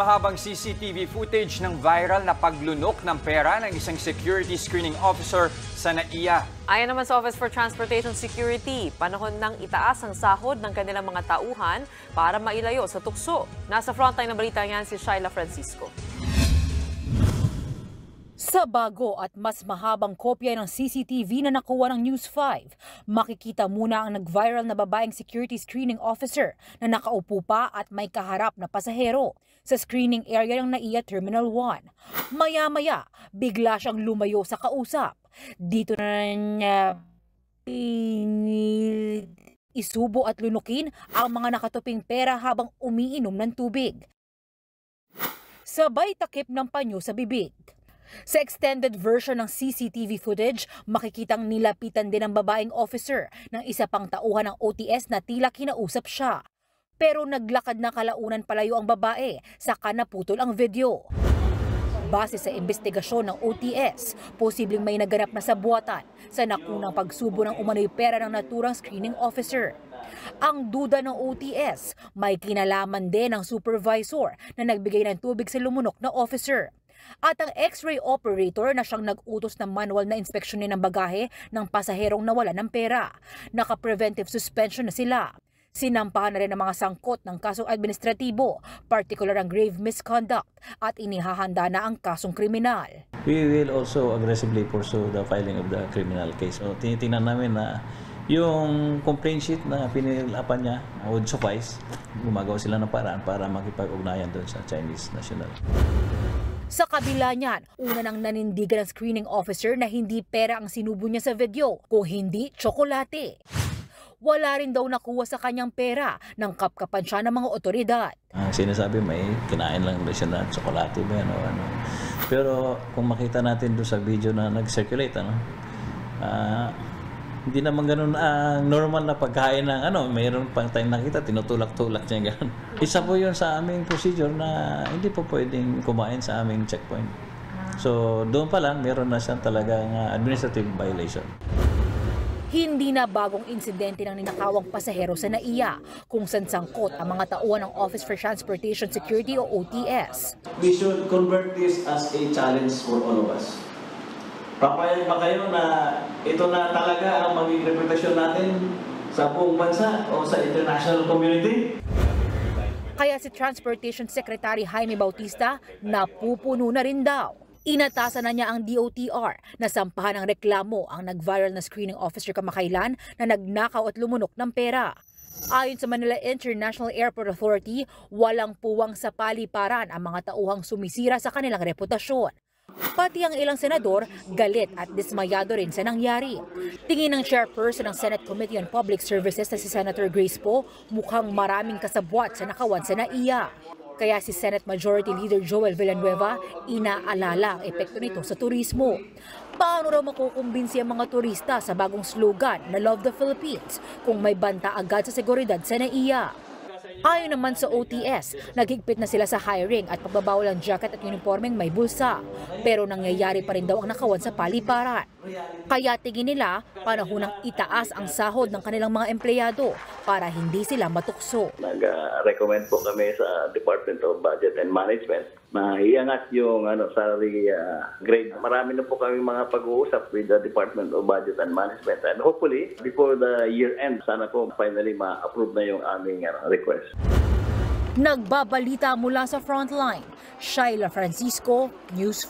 Mahabang CCTV footage ng viral na paglunok ng pera ng isang security screening officer sa NAIA. Ayon naman sa Office for Transportation Security, panahon nang itaas ang sahod ng kanilang mga tauhan para mailayo sa tukso. Nasa frontline ng balita yan si Shaila Francisco. Sa bago at mas mahabang kopya ng CCTV na nakuha ng News 5, makikita muna ang nag-viral na babaeng security screening officer na nakaupo pa at may kaharap na pasahero sa screening area ng NAIA Terminal 1. Maya-maya, bigla siyang lumayo sa kausap. Dito na niya isubo at lunukin ang mga nakatuping pera habang umiinom ng tubig. Sabay takip ng panyo sa bibig. Sa extended version ng CCTV footage, makikitang nilapitan din ang babaeng officer ng isa pang tauhan ng OTS na tila kinausap siya. Pero naglakad na kalaunan palayo ang babae, saka naputol ang video. Base sa investigasyon ng OTS, posibleng may naganap na sabuatan sa nakunang pagsubo ng umano'y pera ng naturang screening officer. Ang duda ng OTS, may kinalaman din ng supervisor na nagbigay ng tubig sa lumunok na officer. At ang X-ray operator na siyang nag-utos ng manual na inspeksyonin ng bagahe ng pasaherong nawala ng pera. Naka-preventive suspension na sila. Sinampahan na rin ang mga sangkot ng kasong administratibo, particular ang grave misconduct, at inihahanda na ang kasong kriminal. We will also aggressively pursue the filing of the criminal case. So, tinitingnan namin na yung complaint sheet na pinilapan niya would suffice. Gumagawa sila ng paraan para makipag-ugnayan doon sa Chinese national. Sa kabila niyan, una nang nanindigan ng screening officer na hindi pera ang sinubo niya sa video, kung hindi tsokolate. Wala rin daw nakuha sa kanyang pera nang kapkapan siya ng mga otoridad. Sinasabi may kinain lang siya na tsokolate ba yan o ano. Pero kung makita natin doon sa video na nag-circulate, hindi naman ganun normal na pagkain ng mayroon pang tayong nakita, tinutulak-tulak niya ganun. Isa po yun sa aming procedure na hindi po pwedeng kumain sa aming checkpoint. So doon pa lang, meron na siyang talagang administrative violation. Hindi na bagong insidente ng ninakawang pasahero sa NAIA kung saan sangkot ang mga tauhan ng Office for Transportation Security o OTS. We should convert this as a challenge for all of us. Papayag ba kayo na ito na talaga ang magiging reputasyon natin sa buong bansa o sa international community? Kaya si Transportation Secretary Jaime Bautista napupuno na rin daw. Inatasan na niya ang DOTR na sampahan ng reklamo ang nag-viral na screening officer kamakailan na nagnakaw at lumunok ng pera. Ayon sa Manila International Airport Authority, walang puwang sa paliparan ang mga tauhang sumisira sa kanilang reputasyon. Pati ang ilang senador, galit at dismayado rin sa nangyari. Tingin ng chairperson ng Senate Committee on Public Services na si Senator Grace Poe, mukhang maraming kasabwat sa nakawan sa NAIA. Kaya si Senate Majority Leader Joel Villanueva, inaalala ang epekto nito sa turismo. Paano raw makukumbinsi ang mga turista sa bagong slogan na Love the Philippines kung may banta agad sa seguridad sa NAIA? Ayon naman sa OTS, naghigpit na sila sa hiring at pagbabawal ang jacket at uniformeng may bulsa. Pero nangyayari pa rin daw ang nakawan sa paliparan. Kaya tingin nila, panahon ng itaas ang sahod ng kanilang mga empleyado para hindi sila matukso. Nag-recommend po kami sa Department of Budget and Management na iangat yung salary grade. Marami na po kami mga pag-uusap with the Department of Budget and Management. And hopefully, before the year end, sana po finally ma-approve na yung aming request. Nagbabalita mula sa frontline, Shaila Francisco, News 5.